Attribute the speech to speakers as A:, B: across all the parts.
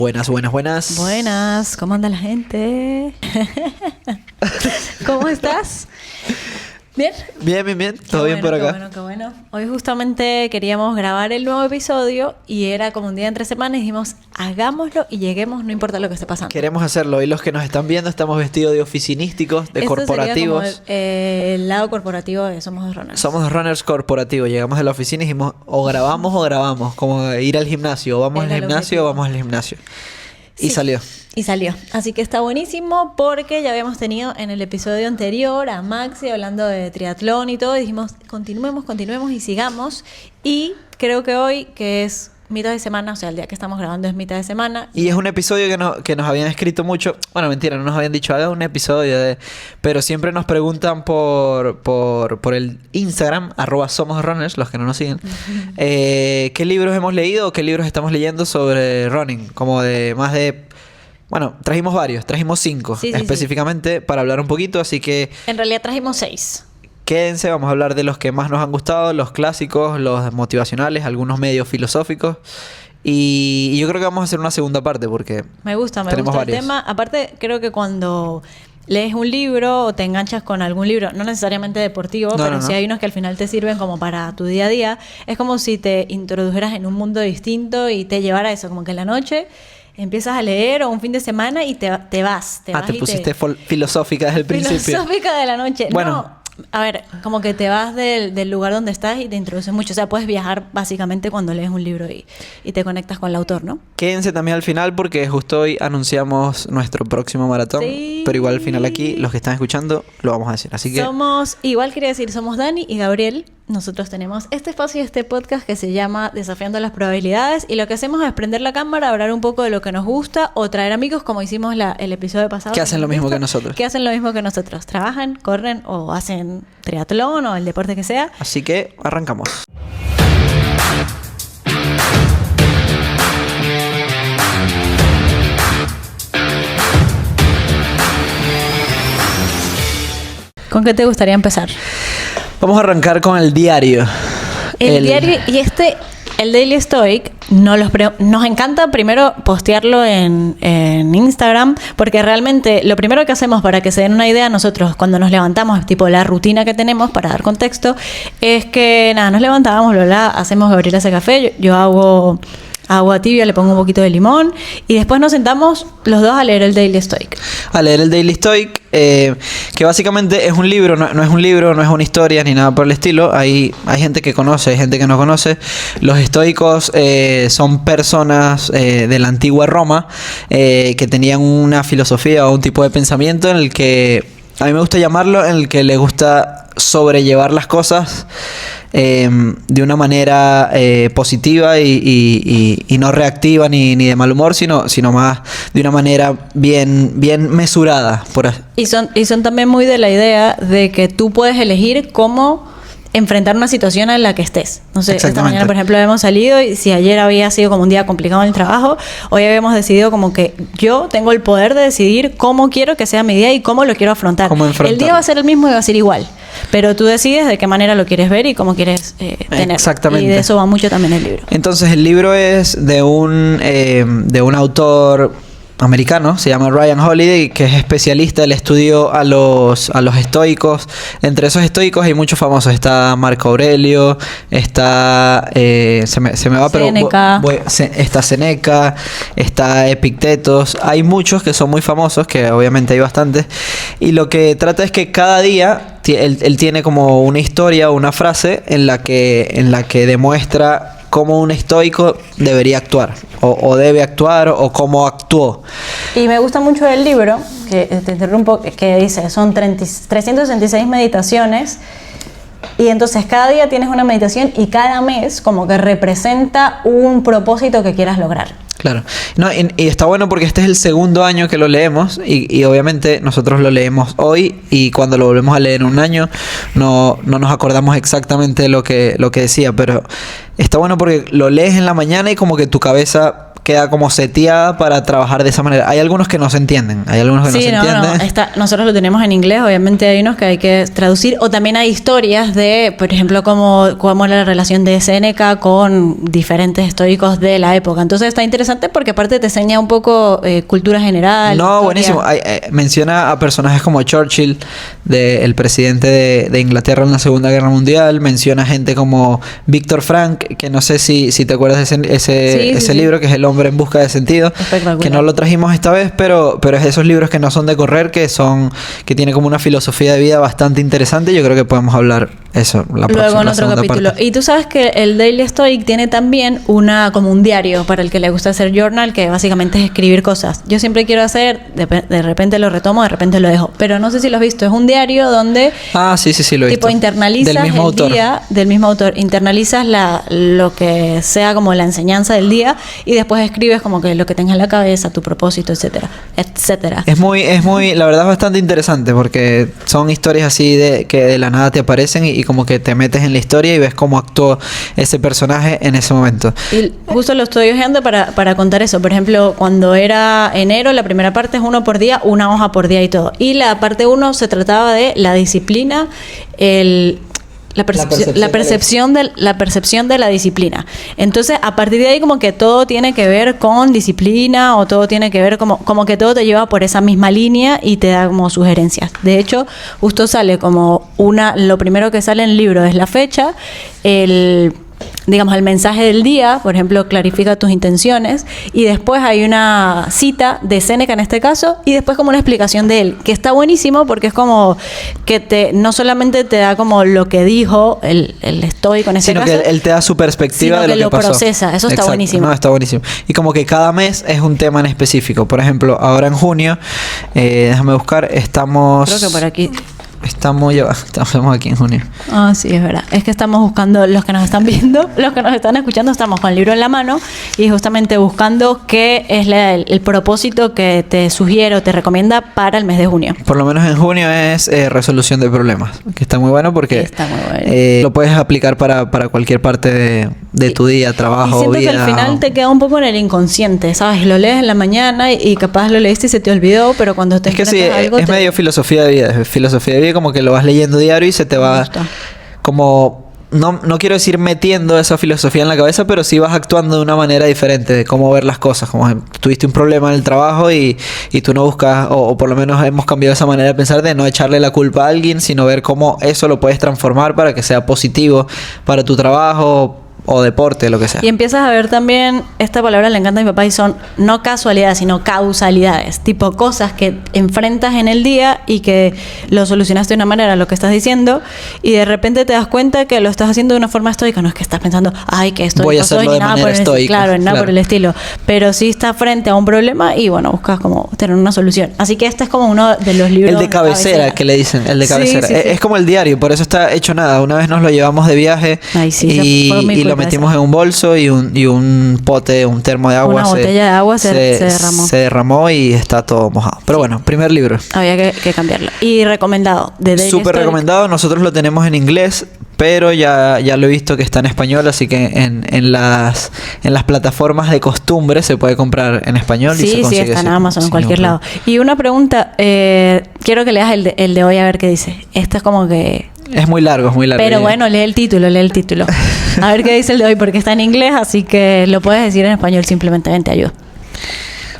A: Buenas, buenas, buenas.
B: Buenas, ¿cómo anda la gente? ¿Cómo estás? ¿Bien?
A: Bien. Todo bien por acá.
B: Qué bueno. Hoy justamente queríamos grabar el nuevo episodio y era como un día entre semanas y dijimos, hagámoslo y lleguemos, no importa lo que esté pasando.
A: Queremos hacerlo. Y los que nos están viendo estamos vestidos de oficinísticos, de corporativos.
B: Sería como el lado corporativo de Somos Dos Runners.
A: Somos dos runners corporativos. Llegamos a la oficina y dijimos, o grabamos. Como ir al gimnasio. O vamos al gimnasio o vamos al gimnasio. Y
B: sí,
A: salió.
B: Y salió. Así que está buenísimo porque ya habíamos tenido en el episodio anterior a Maxi hablando de triatlón y todo. Y dijimos, continuemos y sigamos. Y creo que hoy, que es mitad de semana, o sea, el día que estamos grabando es mitad de semana.
A: Y es un episodio que nos habían escrito mucho. Bueno, mentira, no nos habían dicho, haga un episodio de... Pero siempre nos preguntan por el Instagram, @SomosRunners, los que no nos siguen. ¿Qué libros hemos leído o qué libros estamos leyendo sobre running? Como de más de... Bueno, trajimos 5 específicamente para hablar un poquito, así que...
B: En realidad trajimos 6.
A: Quédense, vamos a hablar de los que más nos han gustado, los clásicos, los motivacionales, algunos medios filosóficos. Y yo creo que vamos a hacer una segunda parte porque
B: me gusta
A: varios.
B: El tema. Aparte, creo que cuando lees un libro o te enganchas con algún libro, no necesariamente deportivo, pero sí hay unos que al final te sirven como para tu día a día. Es como si te introdujeras en un mundo distinto y te llevara a eso, como que en la noche... Empiezas a leer o un fin de semana y te vas.
A: Te pusiste filosófica desde el principio.
B: Filosófica de la noche.
A: Bueno.
B: No, a ver, como que te vas del lugar donde estás y te introduces mucho. O sea, puedes viajar básicamente cuando lees un libro y te conectas con el autor, ¿no?
A: Quédense también al final porque justo hoy anunciamos nuestro próximo maratón. Sí. Pero igual al final aquí, los que están escuchando, lo vamos a decir. Así que...
B: somos Dani y Gabriel. Nosotros tenemos este espacio y este podcast que se llama Desafiando las Probabilidades y lo que hacemos es prender la cámara, hablar un poco de lo que nos gusta o traer amigos como hicimos el episodio pasado.
A: Que hacen lo mismo que nosotros.
B: Que hacen lo mismo que nosotros. Trabajan, corren o hacen triatlón o el deporte que sea.
A: Así que arrancamos.
B: ¿Con qué te gustaría empezar?
A: Vamos a arrancar con el diario.
B: El diario y el Daily Stoic, nos encanta primero postearlo en Instagram, porque realmente lo primero que hacemos para que se den una idea nosotros cuando nos levantamos, tipo la rutina que tenemos para dar contexto, es que nos levantamos, hacemos Gabriela hace café, yo hago agua tibia, le pongo un poquito de limón y después nos sentamos los dos a leer el Daily Stoic.
A: A leer el Daily Stoic, que básicamente es un libro, no es un libro, no es una historia ni nada por el estilo. Hay gente que conoce, hay gente que no conoce. Los estoicos son personas de la antigua Roma que tenían una filosofía o un tipo de pensamiento en el que, a mí me gusta llamarlo, en el que le gusta sobrellevar las cosas de una manera positiva y no reactiva ni de mal humor, sino más de una manera bien mesurada.
B: Y son también muy de la idea de que tú puedes elegir cómo enfrentar una situación en la que estés. No sé, esta mañana, por ejemplo, habíamos salido y si ayer había sido como un día complicado en el trabajo, hoy habíamos decidido como que yo tengo el poder de decidir cómo quiero que sea mi día y cómo lo quiero afrontar. El día va a ser el mismo y va a ser igual, pero tú decides de qué manera lo quieres ver y cómo quieres tener.
A: Exactamente.
B: Y de eso va mucho también el libro.
A: Entonces, el libro es de un autor americano, se llama Ryan Holiday, que es especialista del estudio a los estoicos. Entre esos estoicos hay muchos famosos. Está Marco Aurelio, está se me va,
B: Séneca.
A: pero está Séneca, está Epictetos. Hay muchos que son muy famosos, que obviamente hay bastantes. Y lo que trata es que cada día él tiene como una historia o una frase en la que demuestra cómo un estoico debería actuar o debe actuar o cómo actuó.
B: Y me gusta mucho el libro, que te interrumpo, que dice, son 366 meditaciones y entonces cada día tienes una meditación y cada mes como que representa un propósito que quieras lograr.
A: Claro. No, y está bueno porque este es el segundo año que lo leemos y obviamente nosotros lo leemos hoy y cuando lo volvemos a leer en un año no nos acordamos exactamente lo que decía, pero está bueno porque lo lees en la mañana y como que tu cabeza queda como seteada para trabajar de esa manera. Hay algunos que no se entienden, hay algunos que no se entienden.
B: Nosotros lo tenemos en inglés, obviamente hay unos que hay que traducir, o también hay historias de, por ejemplo, cómo era la relación de Séneca con diferentes estoicos de la época. Entonces está interesante porque aparte te enseña un poco cultura general.
A: No,
B: historia.
A: buenísimo. Menciona a personajes como Churchill, el presidente de Inglaterra en la Segunda Guerra Mundial. Menciona gente como Víctor Frank, que no sé si te acuerdas de ese libro, que es El hombre en busca de sentido, que no lo trajimos esta vez, pero es de esos libros que no son de correr, que tiene como una filosofía de vida bastante interesante. Yo creo que podemos hablar eso
B: luego en otro capítulo. Parte. Y tú sabes que el Daily Stoic tiene también como un diario para el que le gusta hacer journal, que básicamente es escribir cosas. Yo siempre quiero hacer, de repente lo retomo, de repente lo dejo, pero no sé si lo has visto. Es un diario donde
A: sí, lo he visto.
B: Tipo internalizas del mismo autor. Del mismo autor, internalizas lo que sea como la enseñanza del día y después escribes como que lo que tengas en la cabeza, tu propósito, etcétera. Es muy, la verdad es bastante interesante porque son historias así que de la nada te aparecen y como que te metes en la historia y ves cómo actuó ese personaje en ese momento. Y justo lo estoy hojeando para contar eso. Por ejemplo, cuando era enero, la primera parte es 1 por día, 1 hoja por día y todo. Y la parte 1 se trataba de la disciplina, la percepción de la disciplina. Entonces, a partir de ahí como que todo tiene que ver con disciplina o todo tiene que ver como que todo te lleva por esa misma línea y te da como sugerencias. De hecho, justo sale como lo primero que sale en el libro es la fecha, el mensaje del día, por ejemplo, clarifica tus intenciones, y después hay una cita de Séneca en este caso, y después como una explicación de él, que está buenísimo porque es como que no solamente te da como lo que dijo el estoico en este caso,
A: sino que él te da su perspectiva de lo que pasó.
B: Procesa, eso está buenísimo.
A: No, está buenísimo. Y como que cada mes es un tema en específico. Por ejemplo, ahora en junio, déjame buscar, estamos...
B: Creo que por aquí...
A: Estamos aquí en junio.
B: Sí, es verdad. Es que estamos buscando, los que nos están viendo, los que nos están escuchando, estamos con el libro en la mano y justamente buscando qué es el propósito que te sugiere o te recomienda para el mes de junio.
A: Por lo menos en junio es resolución de problemas, que está muy bueno porque lo puedes aplicar para cualquier parte de tu día, trabajo,
B: vida. Y siento
A: vida,
B: que al final te queda un poco en el inconsciente, ¿sabes? Lo lees en la mañana y capaz lo leíste y se te olvidó, pero cuando te
A: es que sí, es medio filosofía de vida, como que lo vas leyendo diario y se te va como, no quiero decir metiendo esa filosofía en la cabeza, pero sí vas actuando de una manera diferente de cómo ver las cosas. Como tuviste un problema en el trabajo y tú no buscas, o por lo menos hemos cambiado esa manera de pensar, de no echarle la culpa a alguien, sino ver cómo eso lo puedes transformar para que sea positivo para tu trabajo o deporte, lo que sea.
B: Y empiezas a ver también, esta palabra le encanta a mi papá, y son no casualidades, sino causalidades, tipo cosas que enfrentas en el día y que lo solucionaste de una manera, lo que estás diciendo, y de repente te das cuenta que lo estás haciendo de una forma estoica. No es que estás pensando, que estoy
A: voy a hacerlo de manera estoica.
B: Nada por el estilo, pero sí estás frente a un problema y bueno, buscas como tener una solución. Así que este es como uno de los libros.
A: El de cabecera, que le dicen, el de cabecera. Sí. Es como el diario, por eso está hecho nada. Una vez nos lo llevamos de viaje y lo metimos en un bolso y un pote, un termo de agua.
B: Una botella de agua se derramó.
A: Se derramó y está todo mojado. Pero bueno, primer libro.
B: Había que cambiarlo. Y recomendado.
A: Súper recomendado. Nosotros lo tenemos en inglés, pero ya lo he visto que está en español, así que en las plataformas de costumbre se puede comprar en español.
B: Sí,
A: y se consigue
B: está en Amazon, en cualquier lado. Y una pregunta, quiero que leas el de hoy a ver qué dice. Esto es como que...
A: Es muy largo.
B: Pero bueno, lee el título. A ver qué dice el de hoy, porque está en inglés, así que lo puedes decir en español, simplemente te ayuda.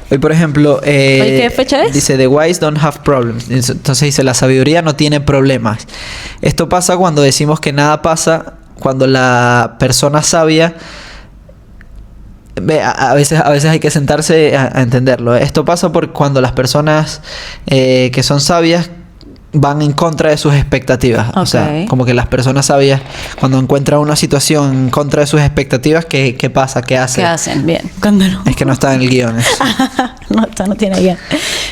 A: Hoy, por ejemplo...
B: ¿Hoy qué fecha es?
A: Dice, the wise don't have problems. Entonces dice, la sabiduría no tiene problemas. Esto pasa cuando decimos que nada pasa, cuando la persona sabia... A veces hay que sentarse a entenderlo. Esto pasa por cuando las personas que son sabias van en contra de sus expectativas. Okay. O sea, como que las personas sabias, cuando encuentran una situación en contra de sus expectativas, ¿qué pasa? ¿Qué hacen?
B: ¿Qué hacen? Bien. Cuando no.
A: Es que no está en el guión.
B: No tiene guión.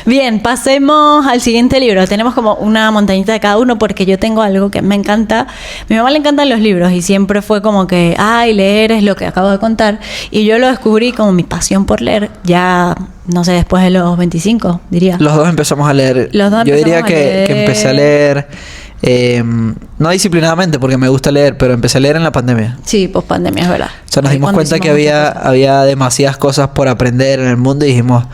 B: Bien, pasemos al siguiente libro. Tenemos como una montañita de cada uno porque yo tengo algo que me encanta. A mi mamá le encantan los libros y siempre fue como que, leer es lo que acabo de contar. Y yo lo descubrí como mi pasión por leer ya... No sé, después de los 25, diría.
A: Los dos empezamos a leer. Yo diría que empecé a leer no disciplinadamente porque me gusta leer, pero empecé a leer en la pandemia.
B: Sí, post pandemia, es verdad.
A: O sea, nos dimos cuenta que había demasiadas cosas por aprender en el mundo y dijimos,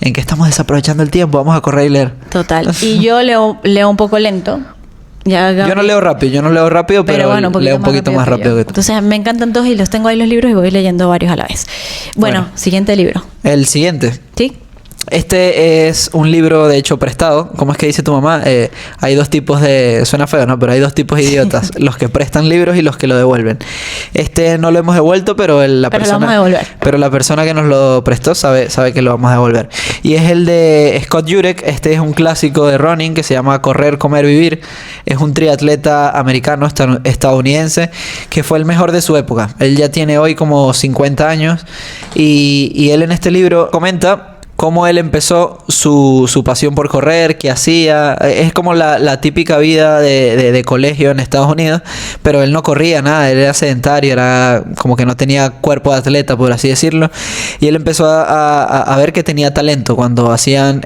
A: ¿en qué estamos desaprovechando el tiempo? Vamos a correr y leer.
B: Total. Y yo leo un poco lento.
A: Yo no leo rápido, pero bueno, leo un poquito más rápido que tú.
B: Entonces me encantan todos y los tengo ahí los libros y voy leyendo varios a la vez. Bueno, siguiente libro.
A: El siguiente.
B: ¿Sí?
A: Este es un libro, de hecho, prestado. ¿Cómo es que dice tu mamá? Hay dos tipos de... Suena feo, ¿no? Pero hay dos tipos de idiotas. Los que prestan libros y los que lo devuelven. Este no lo hemos devuelto, pero la persona que nos lo prestó sabe que lo vamos a devolver. Y es el de Scott Jurek. Este es un clásico de running que se llama Correr, Comer, Vivir. Es un triatleta americano, estadounidense, que fue el mejor de su época. Él ya tiene hoy como 50 años. Y él en este libro comenta cómo él empezó su pasión por correr, qué hacía. Es como la típica vida de colegio en Estados Unidos, pero él no corría nada, él era sedentario, era como que no tenía cuerpo de atleta, por así decirlo. Y él empezó a ver que tenía talento. Cuando hacían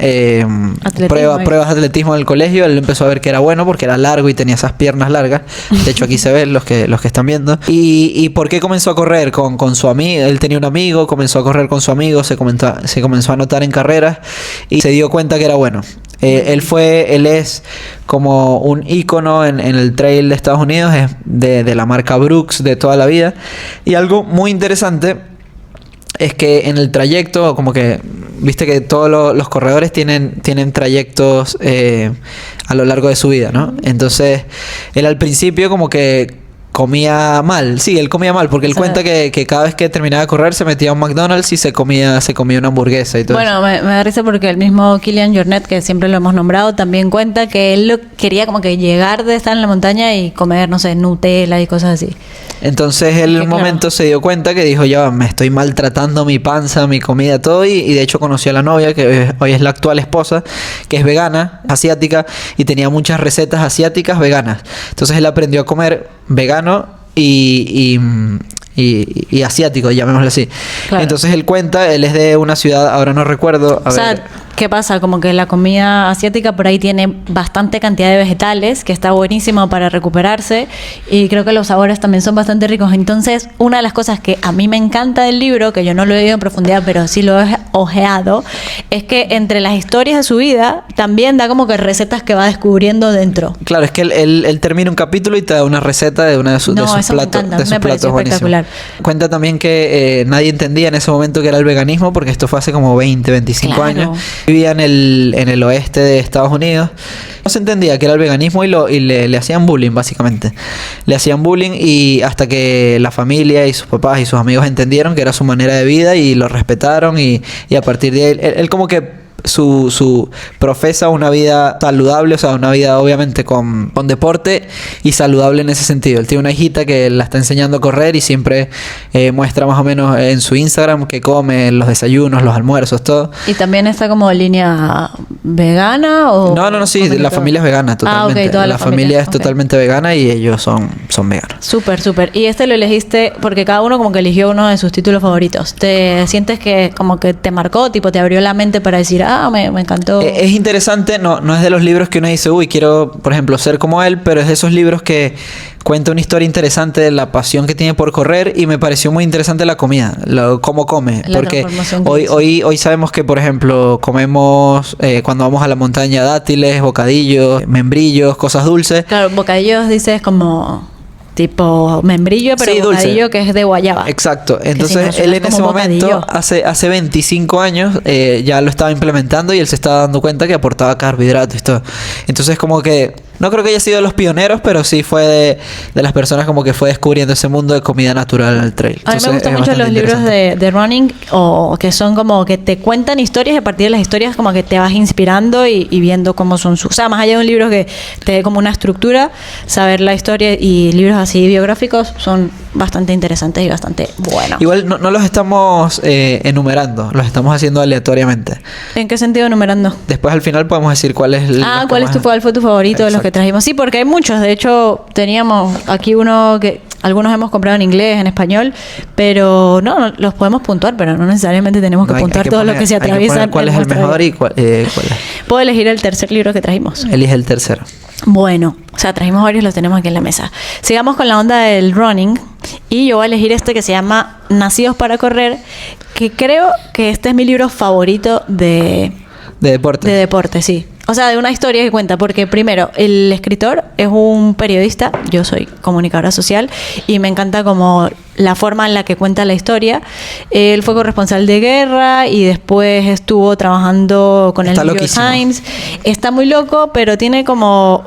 A: pruebas de atletismo en el colegio, él empezó a ver que era bueno porque era largo y tenía esas piernas largas. De hecho, aquí se ven los que están viendo. ¿Y por qué comenzó a correr? Con su amigo. Él tenía un amigo, comenzó a correr con su amigo, se comenzó a anotar en carreras y se dio cuenta que era bueno. Él es como un ícono en el trail de Estados Unidos, es de la marca Brooks de toda la vida. Y algo muy interesante es que en el trayecto, como que viste que todos los corredores tienen trayectos a lo largo de su vida, ¿no? Entonces él al principio como que comía mal. Sí, él comía mal porque él cuenta que cada vez que terminaba de correr se metía a un McDonald's y se comía una hamburguesa y todo.
B: Bueno, me da risa porque el mismo Kilian Jornet, que siempre lo hemos nombrado, también cuenta que él quería como que llegar de estar en la montaña y comer, no sé, Nutella y cosas así.
A: Entonces él en un momento se dio cuenta que dijo, ya me estoy maltratando mi panza, mi comida, todo, y de hecho conoció a la novia, que hoy es la actual esposa, que es vegana, asiática, y tenía muchas recetas asiáticas veganas. Entonces él aprendió a comer vegano y asiático, llamémoslo así. Claro. Entonces él cuenta, él es de una ciudad, ahora no recuerdo.
B: ¿Qué pasa? Como que la comida asiática por ahí tiene bastante cantidad de vegetales, que está buenísimo para recuperarse, y creo que los sabores también son bastante ricos. Entonces, una de las cosas que a mí me encanta del libro, que yo no lo he leído en profundidad, pero sí lo he ojeado, es que entre las historias de su vida, también da como que recetas que va descubriendo dentro.
A: Claro, es que él termina un capítulo y te da una receta de uno de sus platos. Me pareció espectacular. Cuenta también que nadie entendía en ese momento que era el veganismo, porque esto fue hace como 25 años. Vivía en el oeste de Estados Unidos. No se entendía que era el veganismo y le hacían bullying, básicamente. Le hacían bullying y hasta que la familia y sus papás y sus amigos entendieron que era su manera de vida y lo respetaron y a partir de ahí, él como que su profesa una vida saludable, o sea, una vida obviamente con deporte y saludable en ese sentido. Él tiene una hijita que la está enseñando a correr y siempre muestra más o menos en su Instagram que come, los desayunos, los almuerzos, todo.
B: ¿Y también está como línea vegana o...?
A: No, sí, la familia es vegana totalmente.
B: Toda
A: la familia es totalmente vegana y ellos son veganos.
B: Súper. Y este lo elegiste porque cada uno como que eligió uno de sus títulos favoritos. ¿Te sientes que como que te marcó, tipo te abrió la mente para decir, me encantó?
A: Es interesante, no es de los libros que uno dice, quiero, por ejemplo, ser como él, pero es de esos libros que cuenta una historia interesante de la pasión que tiene por correr y me pareció muy interesante la comida, cómo come. Porque hoy sabemos que, por ejemplo, comemos cuando vamos a la montaña dátiles, bocadillos, membrillos, cosas dulces.
B: Claro, bocadillos dices como... tipo membrillo, pero sí, bocadillo dulce, que es de guayaba.
A: Exacto. Entonces, si no, él en ese momento, hace 25 años, ya lo estaba implementando y él se estaba dando cuenta que aportaba carbohidratos y todo. Entonces, como que no creo que haya sido de los pioneros, pero sí fue de las personas como que fue descubriendo ese mundo de comida natural en el trail.
B: A mí me gustan mucho los libros de running, o que son como que te cuentan historias y a partir de las historias como que te vas inspirando y viendo cómo son sus... O sea, más allá de un libro que te dé como una estructura, saber la historia y libros así biográficos son bastante interesantes y bastante buenos.
A: Igual no los estamos enumerando, los estamos haciendo aleatoriamente.
B: ¿En qué sentido enumerando?
A: Después al final podemos decir cuál
B: fue tu favorito. Exacto. De los que trajimos. Sí, porque hay muchos. De hecho, teníamos aquí uno que algunos hemos comprado en inglés, en español, pero no los podemos puntuar, pero no necesariamente tenemos que puntuar todo lo que se atraviesa.
A: ¿Cuál es el mejor y cuál es?
B: Puedo elegir el tercer libro que trajimos.
A: Elige el tercero.
B: Bueno, o sea, trajimos varios, los tenemos aquí en la mesa. Sigamos con la onda del running. Y yo voy a elegir este que se llama Nacidos para Correr, que creo que este es mi libro favorito de
A: deporte.
B: De deporte, sí. O sea, de una historia que cuenta, porque primero, el escritor es un periodista, yo soy comunicadora social, y me encanta como la forma en la que cuenta la historia. Él fue corresponsal de guerra y después estuvo trabajando con el New York Times. Está muy loco, pero tiene como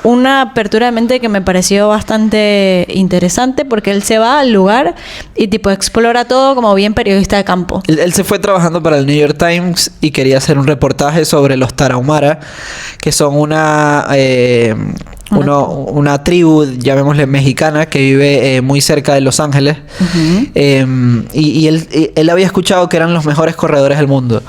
B: una apertura de mente que me pareció bastante interesante, porque él se va al lugar y tipo explora todo como bien periodista de campo.
A: Él se fue trabajando para el New York Times y quería hacer un reportaje sobre los Tarahumara, que son una tribu, llamémosle mexicana, que vive muy cerca de Los Ángeles. Y él había escuchado que eran los mejores corredores del mundo.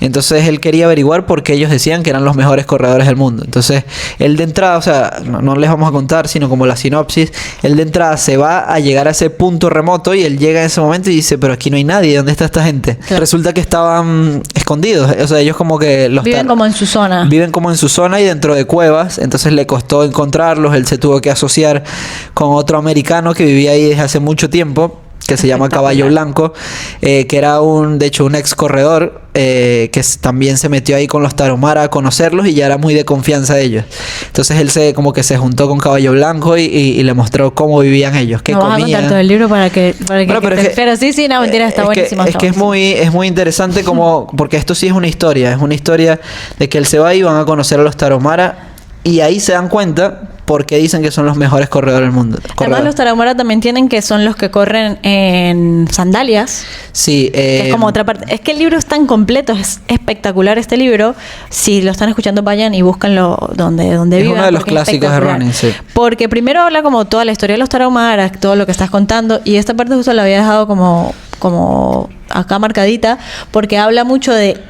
A: Entonces él quería averiguar por qué ellos decían que eran los mejores corredores del mundo. Entonces él de entrada, o sea, no les vamos a contar, sino como la sinopsis, él de entrada se va a llegar a ese punto remoto y él llega en ese momento y dice, pero aquí no hay nadie, ¿dónde está esta gente? Claro. Resulta que estaban escondidos, o sea, ellos como que
B: viven como en su zona.
A: Viven como en su zona y dentro de cuevas, entonces le costó encontrarlos. Él se tuvo que asociar con otro americano que vivía ahí desde hace mucho tiempo, que se llama Caballo Blanco, que era de hecho un ex corredor, que también se metió ahí con los Tarahumara a conocerlos y ya era muy de confianza de ellos. Entonces él como que se juntó con Caballo Blanco y le mostró cómo vivían ellos, qué comían.
B: Vamos a contar todo el libro para que pero sí, no, mentira, está buenísimo.
A: Es que es muy interesante como, porque esto sí es una historia de que él se va y van a conocer a los Tarahumara y ahí se dan cuenta porque dicen que son los mejores corredores del mundo.
B: Además, los Tarahumara también tienen que son los que corren en sandalias.
A: Sí.
B: Que es como otra parte. Es que el libro es tan completo, es espectacular este libro. Si lo están escuchando, vayan y búsquenlo donde vivan.
A: Es uno de los clásicos de running, sí.
B: Porque primero habla como toda la historia de los Tarahumara, todo lo que estás contando. Y esta parte justo la había dejado como acá marcadita, porque habla mucho de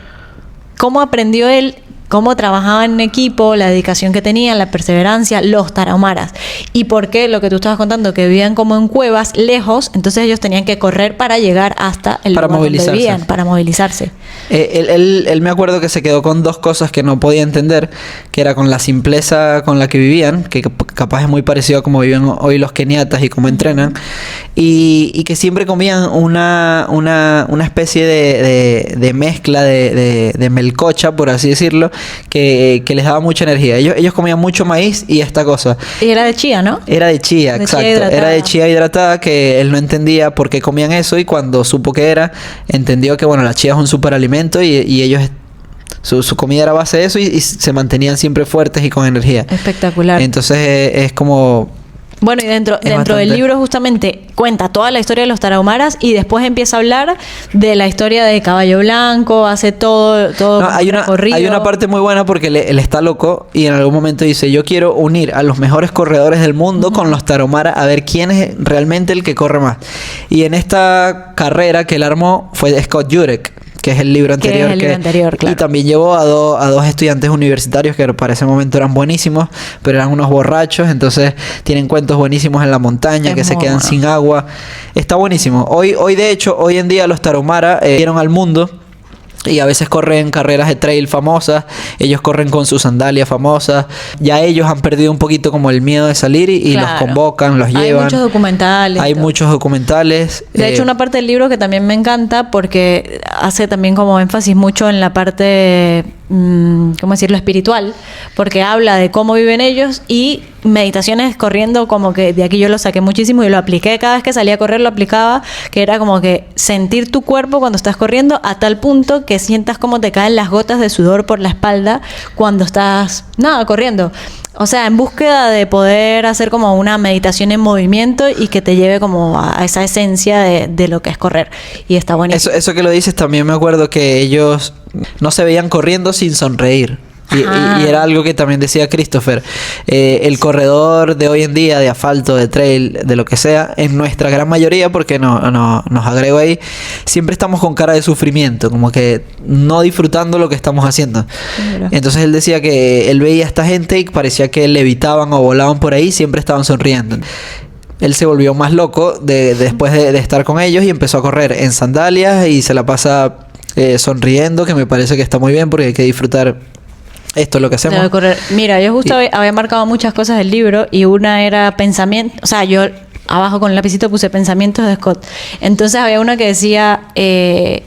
B: cómo aprendió él, cómo trabajaban en equipo, la dedicación que tenían, la perseverancia, los tarahumaras. Y por qué, lo que tú estabas contando, que vivían como en cuevas, lejos, entonces ellos tenían que correr para llegar hasta el lugar donde vivían, para movilizarse.
A: Él me acuerdo que se quedó con dos cosas que no podía entender, que era con la simpleza con la que vivían, que capaz es muy parecido a cómo viven hoy los keniatas y cómo entrenan, y que siempre comían una especie de mezcla de melcocha, por así decirlo, que les daba mucha energía. Ellos comían mucho maíz y esta cosa.
B: Y era de chía, ¿no?
A: Era de chía, exacto. Era de chía hidratada, que él no entendía por qué comían eso, y cuando supo que entendió que, bueno, la chía es un superalimento y ellos... Su comida era a base de eso y se mantenían siempre fuertes y con energía.
B: Espectacular.
A: Entonces es como...
B: Bueno, y dentro del libro justamente cuenta toda la historia de los tarahumaras y después empieza a hablar de la historia de Caballo Blanco, hace todo
A: no, hay una parte muy buena porque él está loco y en algún momento dice, yo quiero unir a los mejores corredores del mundo con los Tarahumara a ver quién es realmente el que corre más. Y en esta carrera que él armó fue Scott Jurek, que es el libro anterior. Claro. Y también llevó a dos estudiantes universitarios que para ese momento eran buenísimos, pero eran unos borrachos, entonces tienen cuentos buenísimos en la montaña, que se quedan sin agua. Está buenísimo. Hoy de hecho, hoy en día los Tarahumara dieron al mundo y a veces corren carreras de trail famosas, ellos corren con sus sandalias famosas, ya ellos han perdido un poquito como el miedo de salir y los convocan, los llevan.
B: Hay muchos documentales. De hecho, una parte del libro que también me encanta porque hace también como énfasis mucho en la parte, ¿cómo decirlo?, espiritual, porque habla de cómo viven ellos y meditaciones corriendo, como que de aquí yo lo saqué muchísimo y lo apliqué cada vez que salía a correr, lo aplicaba, que era como que sentir tu cuerpo cuando estás corriendo a tal punto que sientas como te caen las gotas de sudor por la espalda cuando estás corriendo. O sea, en búsqueda de poder hacer como una meditación en movimiento y que te lleve como a esa esencia de lo que es correr. Y está buenísimo.
A: Eso que lo dices, también me acuerdo que ellos no se veían corriendo sin sonreír. Y era algo que también decía Christopher. El corredor de hoy en día, de asfalto, de trail, de lo que sea, en nuestra gran mayoría, porque nos agrego ahí, siempre estamos con cara de sufrimiento, como que no disfrutando lo que estamos haciendo. Entonces él decía que él veía a esta gente y parecía que levitaban o volaban por ahí, siempre estaban sonriendo. Él se volvió más loco después de estar con ellos y empezó a correr en sandalias y se la pasa sonriendo, que me parece que está muy bien porque hay que disfrutar esto es lo que hacemos.
B: Debe correr. Mira, yo justo había marcado muchas cosas del libro y una era pensamiento, o sea, yo abajo con el lapicito puse pensamientos de Scott. Entonces había una que decía que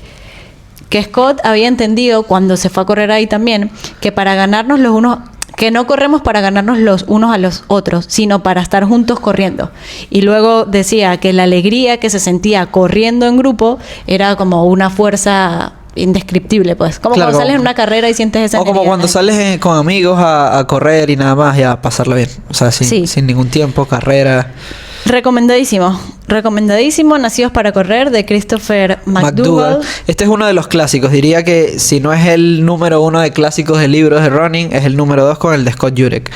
B: Scott había entendido cuando se fue a correr ahí también que para ganarnos los unos, que no corremos para ganarnos los unos a los otros, sino para estar juntos corriendo. Y luego decía que la alegría que se sentía corriendo en grupo era como una fuerza indescriptible, pues. Como
A: Claro,
B: cuando sales en una carrera y sientes esa
A: O como
B: energía,
A: cuando
B: ¿no?
A: sales con amigos a correr y nada más y a pasarlo bien. O sea,
B: Sí.
A: sin ningún tiempo, carrera.
B: Recomendadísimo, Nacidos para Correr, de Christopher McDougall.
A: Este es uno de los clásicos. Diría que si no es el número 1 de clásicos de libros de running, es el número 2 con el de Scott Jurek.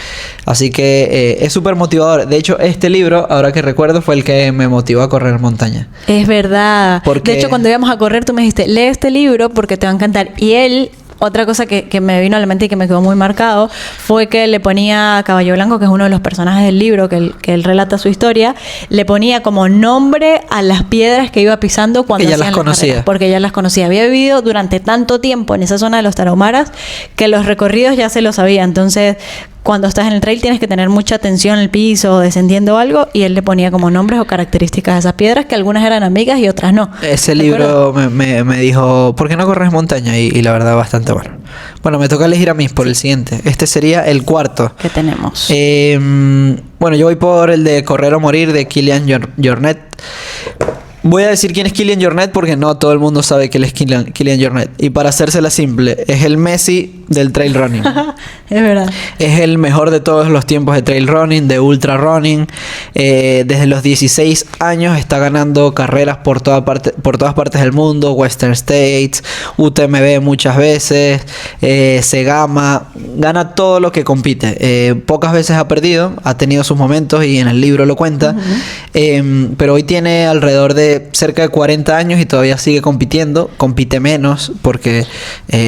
A: Así que es súper motivador. De hecho, este libro, ahora que recuerdo, fue el que me motivó a correr montaña.
B: Es verdad.
A: Porque-
B: De hecho, cuando íbamos a correr, tú me dijiste, lee este libro porque te va a encantar. Y él, otra cosa que me vino a la mente y que me quedó muy marcado, fue que le ponía a Caballo Blanco, que es uno de los personajes del libro, que él relata su historia, le ponía como nombre a las piedras que iba pisando cuando
A: Que ya
B: hacían
A: las conocía.
B: carreras, porque ya las conocía. Había vivido durante tanto tiempo en esa zona de los Tarahumaras que los recorridos ya se los sabía. Entonces, cuando estás en el trail tienes que tener mucha atención al piso, descendiendo algo, y él le ponía como nombres o características a esas piedras, que algunas eran amigas y otras no.
A: Ese
B: ¿Te
A: libro
B: acuerdas?
A: me dijo, ¿por qué no corres montaña? Y la verdad, bastante bueno. Bueno, me toca elegir a mí por el siguiente. Este sería el cuarto.
B: Que tenemos.
A: Bueno, yo voy por el de Correr o Morir de Kilian Jornet. Voy a decir quién es Kilian Jornet porque no todo el mundo sabe que él es Kilian Jornet. Y para hacérsela simple, es el Messi del trail running.
B: Es verdad.
A: Es el mejor de todos los tiempos de trail running, de ultra running. Desde los 16 años está ganando carreras por todas partes del mundo. Western States, UTMB muchas veces, Segama. Gana todo lo que compite. Pocas veces ha perdido, ha tenido sus momentos y en el libro lo cuenta. Pero hoy tiene alrededor de cerca de 40 años y todavía sigue compitiendo. Compite menos porque,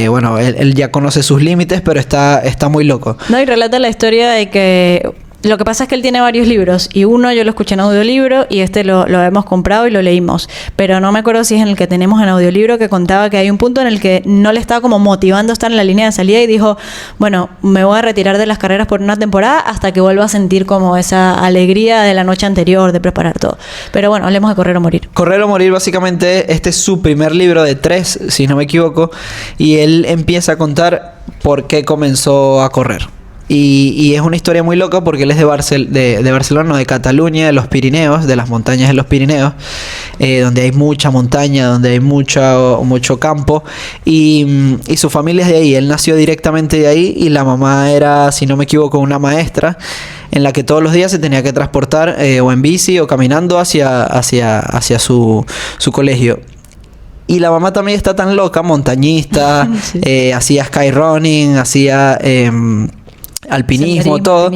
A: bueno, él ya conoce sus límites, pero está muy loco.
B: No, y relata la historia de que lo que pasa es que él tiene varios libros y uno yo lo escuché en audiolibro y este lo hemos comprado y lo leímos, pero no me acuerdo si es en el que tenemos en audiolibro, que contaba que hay un punto en el que no le estaba como motivando a estar en la línea de salida y dijo, bueno, me voy a retirar de las carreras por una temporada hasta que vuelva a sentir como esa alegría de la noche anterior de preparar todo. Pero bueno, hablemos de Correr o Morir.
A: Correr o Morir, básicamente, este es su primer libro de 3, si no me equivoco, y él empieza a contar por qué comenzó a correr. Y es una historia muy loca porque él es de Barcelona, no, de Cataluña, de los Pirineos, de las montañas de los Pirineos, donde hay mucha montaña, donde hay mucho campo, y su familia es de ahí. Él nació directamente de ahí y la mamá era, si no me equivoco, una maestra en la que todos los días se tenía que transportar o en bici o caminando hacia su colegio. Y la mamá también está tan loca, montañista,
B: Sí.
A: hacía skyrunning, hacía alpinismo, todo.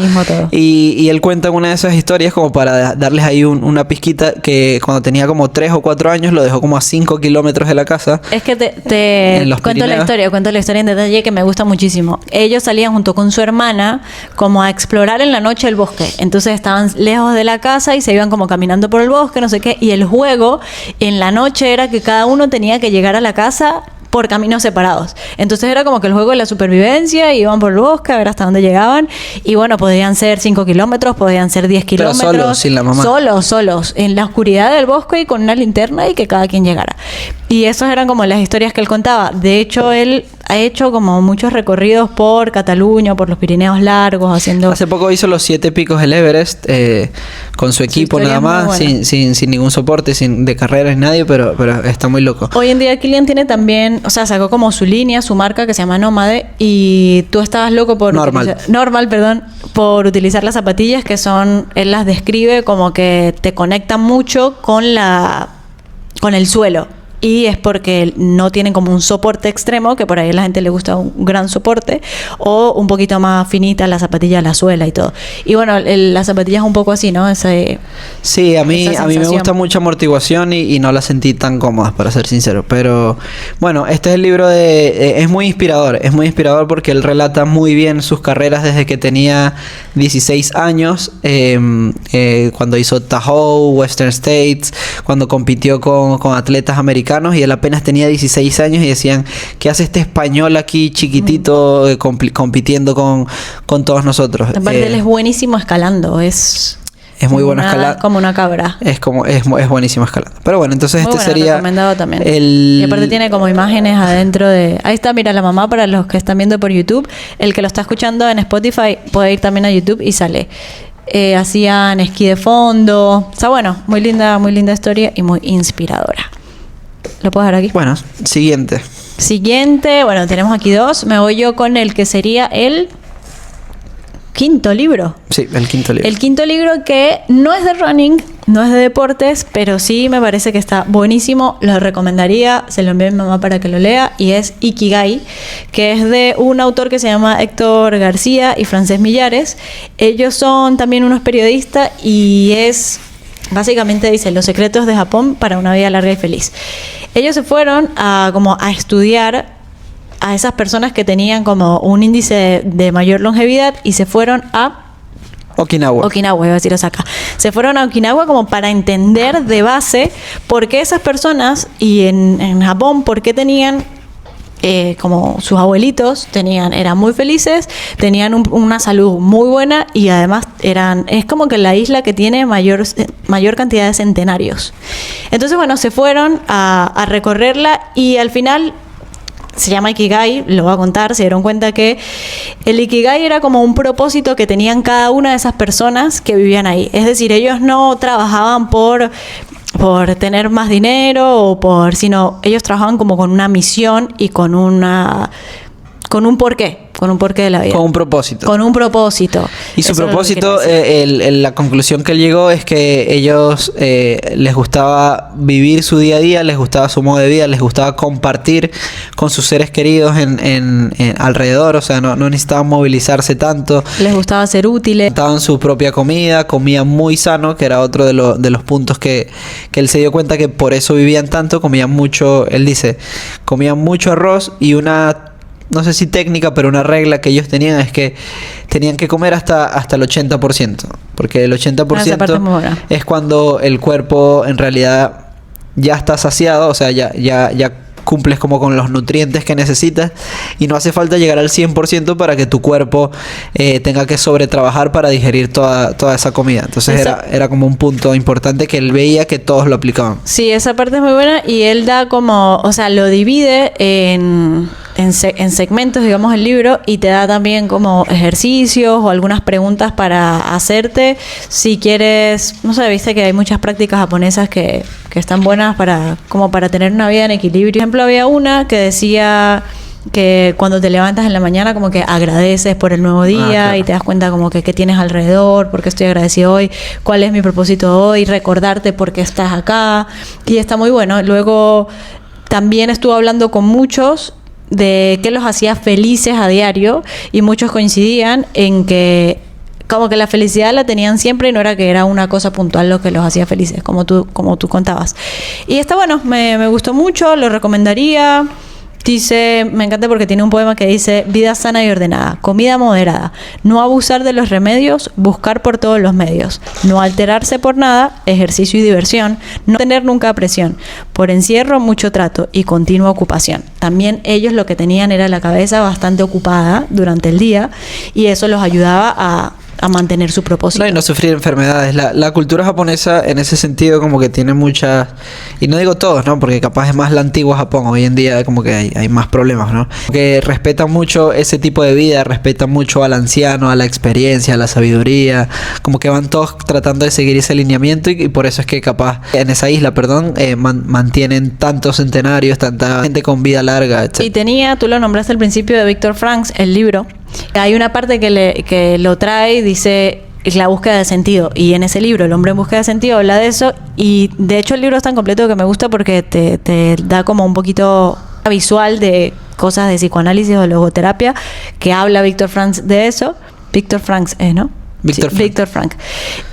A: Y él cuenta una de esas historias como para darles ahí una pizquita, que cuando tenía como 3 o 4 años lo dejó como a 5 kilómetros de la casa.
B: Es que te
A: En los
B: cuento
A: Pirineos.
B: cuento la historia en detalle que me gusta muchísimo. Ellos salían junto con su hermana como a explorar en la noche el bosque. Entonces estaban lejos de la casa y se iban como caminando por el bosque, no sé qué. Y el juego en la noche era que cada uno tenía que llegar a la casa por caminos separados. Entonces era como que el juego de la supervivencia, iban por el bosque a ver hasta dónde llegaban. Y bueno, podían ser 5 kilómetros, podían ser 10
A: Pero
B: kilómetros.
A: solos, sin la mamá.
B: Solos, en la oscuridad del bosque y con una linterna y que cada quien llegara. Y esas eran como las historias que él contaba. De hecho, él ha hecho como muchos recorridos por Cataluña, por los Pirineos largos, haciendo...
A: Hace poco hizo los 7 picos del Everest con su equipo
B: historia
A: nada
B: es muy
A: más,
B: buena.
A: sin ningún soporte, sin de carreras ni nadie, pero está muy loco.
B: Hoy en día Kilian tiene también, o sea, sacó como su línea, su marca que se llama Nómade, y tú estabas loco por por utilizar las zapatillas que son, él las describe como que te conectan mucho con el suelo. Y es porque no tienen como un soporte extremo, que por ahí a la gente le gusta un gran soporte, o un poquito más finita la zapatilla, la suela y todo. Y bueno, la zapatilla es un poco así, ¿no?
A: Sí, a mí me
B: sensación.
A: gusta mucho amortiguación y no la sentí tan cómoda, para ser sincero. Pero bueno, este es el libro es muy inspirador porque él relata muy bien sus carreras desde que tenía 16 años, cuando hizo Tahoe, Western States, cuando compitió con atletas americanos americanos y él apenas tenía 16 años y decían, ¿qué hace este español aquí chiquitito compitiendo con todos nosotros?
B: Aparte él es buenísimo escalando, es
A: muy bueno escalando.
B: Como una cabra.
A: Es buenísimo escalando. Pero bueno, entonces
B: muy
A: sería
B: recomendado también. Y aparte tiene como imágenes adentro de... Ahí está, mira, la mamá para los que están viendo por YouTube. El que lo está escuchando en Spotify puede ir también a YouTube y sale. Hacían esquí de fondo. O sea, bueno, muy linda historia y muy inspiradora. ¿Lo puedo dejar aquí?
A: Bueno, siguiente,
B: bueno, tenemos aquí 2. Me voy yo con el que sería el... quinto libro.
A: Sí, el quinto libro.
B: El quinto libro que no es de running, no es de deportes, pero sí me parece que está buenísimo. Lo recomendaría, se lo envié a mi mamá para que lo lea, y es Ikigai, que es de un autor que se llama Héctor García y Francés Millares. Ellos son también unos periodistas y es... Básicamente dice los secretos de Japón para una vida larga y feliz. Ellos se fueron a estudiar a esas personas que tenían como un índice de mayor longevidad y se fueron a
A: Okinawa,
B: iba a decir Osaka. Se fueron a Okinawa como para entender de base por qué esas personas y en Japón, por qué tenían como sus abuelitos eran muy felices, tenían una salud muy buena y además es como que la isla que tiene mayor cantidad de centenarios. Entonces, bueno, se fueron a recorrerla y al final... Se llama Ikigai, lo voy a contar. Se dieron cuenta que el Ikigai era como un propósito que tenían cada una de esas personas que vivían ahí. Es decir, ellos no trabajaban por tener más dinero sino ellos trabajaban como con una misión y con un porqué de la vida.
A: Con un propósito. Y su propósito, la conclusión que él llegó es que ellos les gustaba vivir su día a día, les gustaba su modo de vida, les gustaba compartir con sus seres queridos en alrededor, o sea, no necesitaban movilizarse tanto.
B: Les gustaba ser útiles.
A: Daban su propia comida, comían muy sano, que era otro de los puntos que él se dio cuenta que por eso vivían tanto, comían mucho, él dice, comían mucho arroz y no sé si técnica, pero una regla que ellos tenían es que tenían que comer hasta el 80%, porque el 80% es cuando el cuerpo en realidad ya está saciado, o sea, ya cumples como con los nutrientes que necesitas y no hace falta llegar al 100% para que tu cuerpo tenga que sobretrabajar para digerir toda esa comida. Entonces era como un punto importante que él veía que todos lo aplicaban.
B: Sí, esa parte es muy buena y él da como, o sea, lo divide en segmentos, digamos, el libro, y te da también como ejercicios o algunas preguntas para hacerte si quieres, no sé, viste que hay muchas prácticas japonesas que están buenas para tener una vida en equilibrio. Por ejemplo, había una que decía que cuando te levantas en la mañana como que agradeces por el nuevo día, claro, y te das cuenta como que qué tienes alrededor, por qué estoy agradecido hoy, cuál es mi propósito hoy, recordarte por qué estás acá, y está muy bueno. Luego también estuve hablando con muchos de qué los hacía felices a diario y muchos coincidían en que como que la felicidad la tenían siempre y no era que era una cosa puntual lo que los hacía felices, como tú contabas. Y está bueno, me gustó mucho, lo recomendaría. Dice, me encanta porque tiene un poema que dice: vida sana y ordenada, comida moderada, no abusar de los remedios, buscar por todos los medios, no alterarse por nada, ejercicio y diversión, no tener nunca presión, por encierro mucho trato y continua ocupación. También ellos lo que tenían era la cabeza bastante ocupada durante el día y eso los ayudaba a mantener su propósito.
A: No, y no sufrir enfermedades. La cultura japonesa en ese sentido como que tiene muchas, y no digo todos, ¿no? Porque capaz es más la antigua Japón. Hoy en día como que hay más problemas, ¿no? Que respetan mucho ese tipo de vida, respetan mucho al anciano, a la experiencia, a la sabiduría. Como que van todos tratando de seguir ese lineamiento y por eso es que capaz en esa isla, mantienen tantos centenarios, tanta gente con vida larga, etc.
B: Y tú lo nombraste al principio, de Viktor Frankl, el libro. Hay una parte que lo trae, dice la búsqueda de sentido, y en ese libro, El hombre en búsqueda de sentido, habla de eso, y de hecho el libro es tan completo que me gusta porque te da como un poquito visual de cosas de psicoanálisis o de logoterapia, que habla Viktor Frankl de eso. Viktor Frankl ¿no? Viktor Frankl.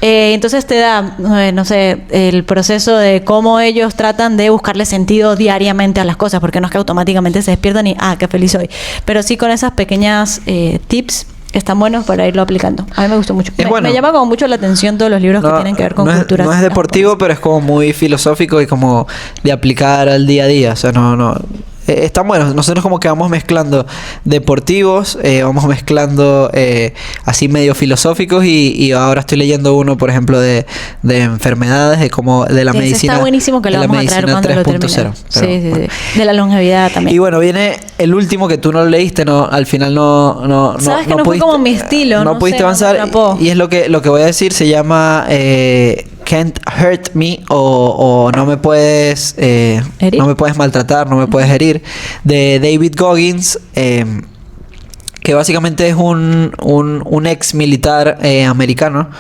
B: Entonces te da, no sé, el proceso de cómo ellos tratan de buscarle sentido diariamente a las cosas, porque no es que automáticamente se despiertan y qué feliz soy, pero sí con esas pequeñas tips están buenos para irlo aplicando. A mí me gustó mucho.
A: Bueno.
B: Me llama como mucho la atención todos los libros que tienen que ver con culturas.
A: No es deportivo, pero es como muy filosófico y como de aplicar al día a día. O sea, están buenos. Nosotros como que vamos mezclando deportivos, vamos mezclando así medio filosóficos y ahora estoy leyendo uno, por ejemplo, de enfermedades, de la medicina.
B: Está buenísimo, que lo vamos a traer cuando lo termine. Sí. De la longevidad también.
A: Y bueno, viene el último que tú no lo leíste, al final
B: Sabes que no fue como mi estilo.
A: No pudiste avanzar. Y es lo que voy a decir, se llama Can't Hurt Me o no me puedes maltratar, no me puedes herir, de David Goggins, que básicamente es un ex militar americano.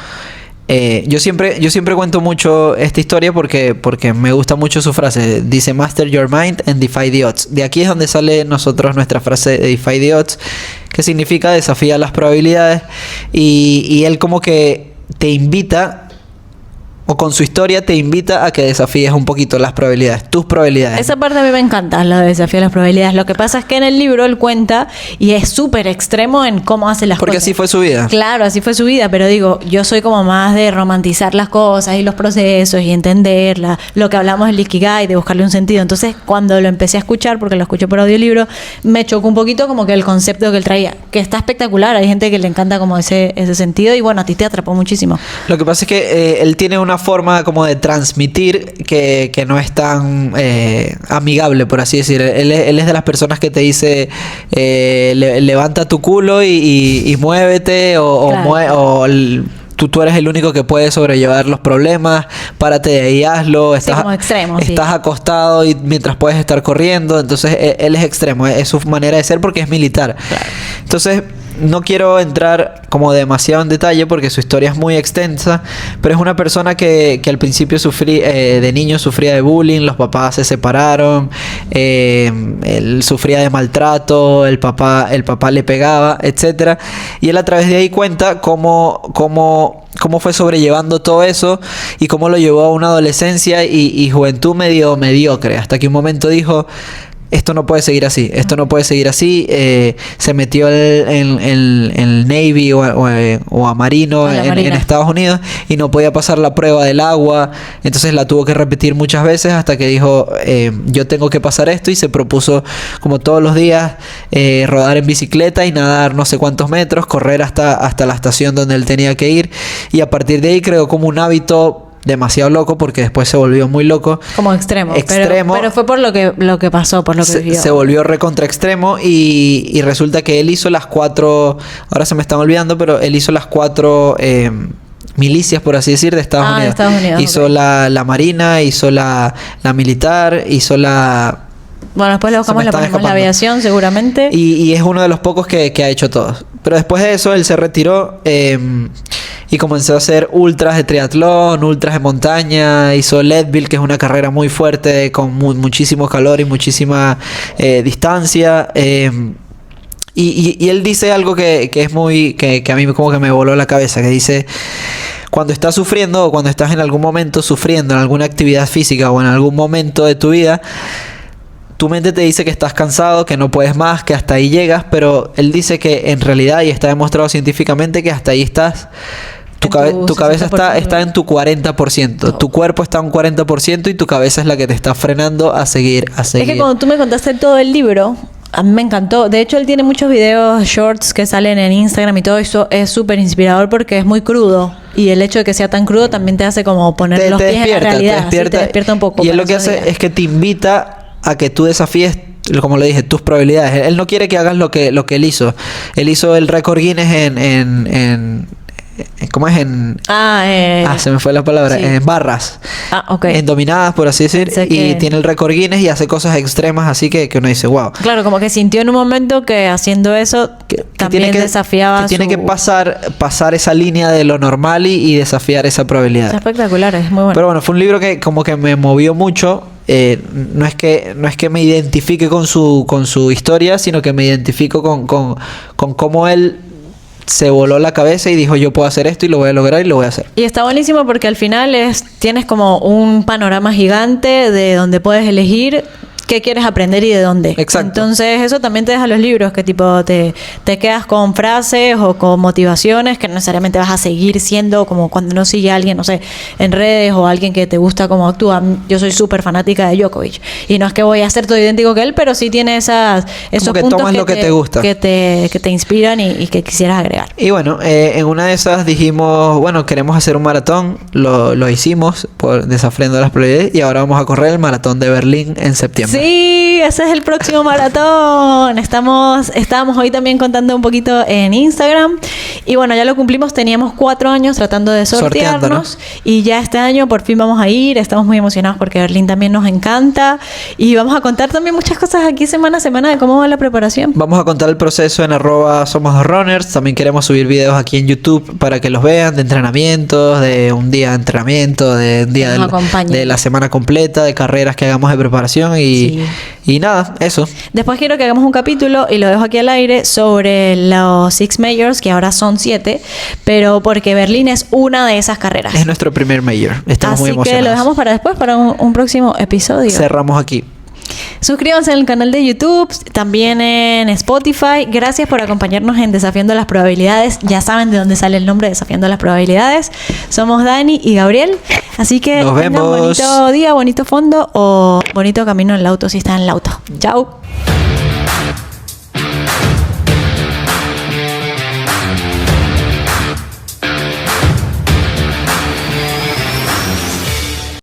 A: Yo siempre cuento mucho esta historia porque me gusta mucho su frase. Dice: Master your mind and defy the odds. De aquí es donde sale nuestra frase de defy the odds, que significa desafía las probabilidades. Y él como que te invita, o con su historia te invita a que desafíes un poquito las probabilidades, tus probabilidades.
B: Esa parte a mí me encanta, la de desafiar las probabilidades. Lo que pasa es que en el libro él cuenta y es súper extremo en cómo hace las cosas.
A: Porque así fue su vida.
B: Claro, así fue su vida, pero digo, yo soy como más de romantizar las cosas y los procesos y entenderlas, lo que hablamos del Ikigai, de buscarle un sentido. Entonces, cuando lo empecé a escuchar, porque lo escuché por audiolibro, me chocó un poquito como que el concepto que él traía, que está espectacular. Hay gente que le encanta como ese sentido y bueno, a ti te atrapó muchísimo.
A: Lo que pasa es que él tiene una forma como de transmitir que no es tan amigable, por así decir. Él es de las personas que te dice levanta tu culo y muévete
B: Claro.
A: Tú eres el único que puede sobrellevar los problemas, párate de ahí, hazlo. Estás,
B: como extremo,
A: estás acostado y mientras puedes estar corriendo. Entonces él es extremo, es su manera de ser porque es militar.
B: Claro.
A: Entonces no quiero entrar como demasiado en detalle porque su historia es muy extensa, pero es una persona que al principio de niño sufría de bullying, los papás se separaron, él sufría de maltrato, el papá le pegaba, etcétera, y él a través de ahí cuenta cómo fue sobrellevando todo eso y cómo lo llevó a una adolescencia y juventud medio mediocre, hasta que un momento dijo: esto no puede seguir así, se metió en el Navy o a Marino en Estados Unidos y no podía pasar la prueba del agua, entonces la tuvo que repetir muchas veces hasta que dijo: yo tengo que pasar esto, y se propuso como todos los días rodar en bicicleta y nadar no sé cuántos metros, correr hasta la estación donde él tenía que ir, y a partir de ahí creó como un hábito demasiado loco, porque después se volvió muy loco.
B: Como extremo. Pero fue por lo que pasó, por lo que vivió.
A: Se volvió recontra extremo y resulta que él hizo las 4, ahora se me están olvidando, pero él hizo las 4 milicias, por así decir, de Estados Unidos.
B: De Estados Unidos.
A: Hizo la marina, hizo la militar, hizo la...
B: Bueno, después le buscamos, le ponemos la aviación seguramente.
A: Y es uno de los pocos que ha hecho todos. Pero después de eso él se retiró y comenzó a hacer ultras de triatlón, ultras de montaña. Hizo Leadville, que es una carrera muy fuerte con muchísimo calor y muchísima distancia. Y él dice algo que es muy... que a mí como que me voló la cabeza, que dice: cuando estás sufriendo o cuando estás en algún momento sufriendo en alguna actividad física o en algún momento de tu vida, tu mente te dice que estás cansado, que no puedes más, que hasta ahí llegas, pero él dice que en realidad, y está demostrado científicamente, que hasta ahí estás. Tu cabeza está en tu 40%. Tu cuerpo está en un 40% y tu cabeza es la que te está frenando a seguir.
B: Es que cuando tú me contaste todo el libro, a mí me encantó. De hecho, él tiene muchos videos shorts que salen en Instagram y todo eso. Es súper inspirador porque es muy crudo. Y el hecho de que sea tan crudo también te hace como poner los pies en la realidad. Te despierta un poco.
A: Y él lo que hace es que te invita a que tú desafíes, como le dije, tus probabilidades. Él no quiere que hagas lo que él hizo. Él hizo el récord Guinness ¿cómo es? Se me fue la palabra. Sí. En barras.
B: Okay.
A: En dominadas, por así decir. Y tiene el récord Guinness y hace cosas extremas, así que uno dice: wow.
B: Claro, como que sintió en un momento que haciendo eso también desafiaba
A: que tiene que pasar esa línea de lo normal y desafiar esa probabilidad.
B: Es espectacular, es muy bueno.
A: Pero bueno, fue un libro que como que me movió mucho. No es que me identifique con su historia, sino que me identifico con cómo él se voló la cabeza y dijo: yo puedo hacer esto y lo voy a lograr y lo voy a hacer.
B: Y está buenísimo porque al final tienes como un panorama gigante de donde puedes elegir qué quieres aprender y de dónde.
A: Exacto.
B: Entonces eso también te deja los libros, que tipo te quedas con frases o con motivaciones que no necesariamente vas a seguir siendo, como cuando no sigue a alguien, no sé, en redes, o alguien que te gusta cómo actúa. Yo soy súper fanática de Djokovic y no es que voy a ser todo idéntico que él, pero sí tiene esos
A: que
B: puntos
A: tomas lo que te gusta,
B: que te inspiran y que quisieras agregar.
A: Y bueno, en una de esas dijimos, bueno, queremos hacer un maratón, lo hicimos por desafiando las prioridades, y ahora vamos a correr el maratón de Berlín en septiembre.
B: Sí, ese es el próximo maratón. Estábamos hoy también contando un poquito en Instagram. Y bueno, ya lo cumplimos. Teníamos 4 años tratando de sortearnos. Y ya este año por fin vamos a ir. Estamos muy emocionados porque Berlín también nos encanta. Y vamos a contar también muchas cosas aquí semana a semana de cómo va la preparación.
A: Vamos a contar el proceso en @somos2runners. También queremos subir videos aquí en YouTube para que los vean, de entrenamientos, de un día de entrenamiento, de un día de la semana completa, de carreras que hagamos de preparación y nada, eso.
B: Después quiero que hagamos un capítulo, y lo dejo aquí al aire, sobre los Six Majors, que ahora son 7, pero porque Berlín es una de esas carreras.
A: Es nuestro primer Major. Estamos muy emocionados.
B: Así que lo dejamos para después, para un próximo episodio.
A: Cerramos aquí.
B: Suscríbanse al canal de YouTube, también en Spotify. Gracias por acompañarnos en Desafiando las Probabilidades. Ya saben de dónde sale el nombre, Desafiando las Probabilidades. Somos Dani y Gabriel. Así que
A: nos vemos.
B: Bonito día, bonito fondo o bonito camino en el auto si están en el auto. Chao.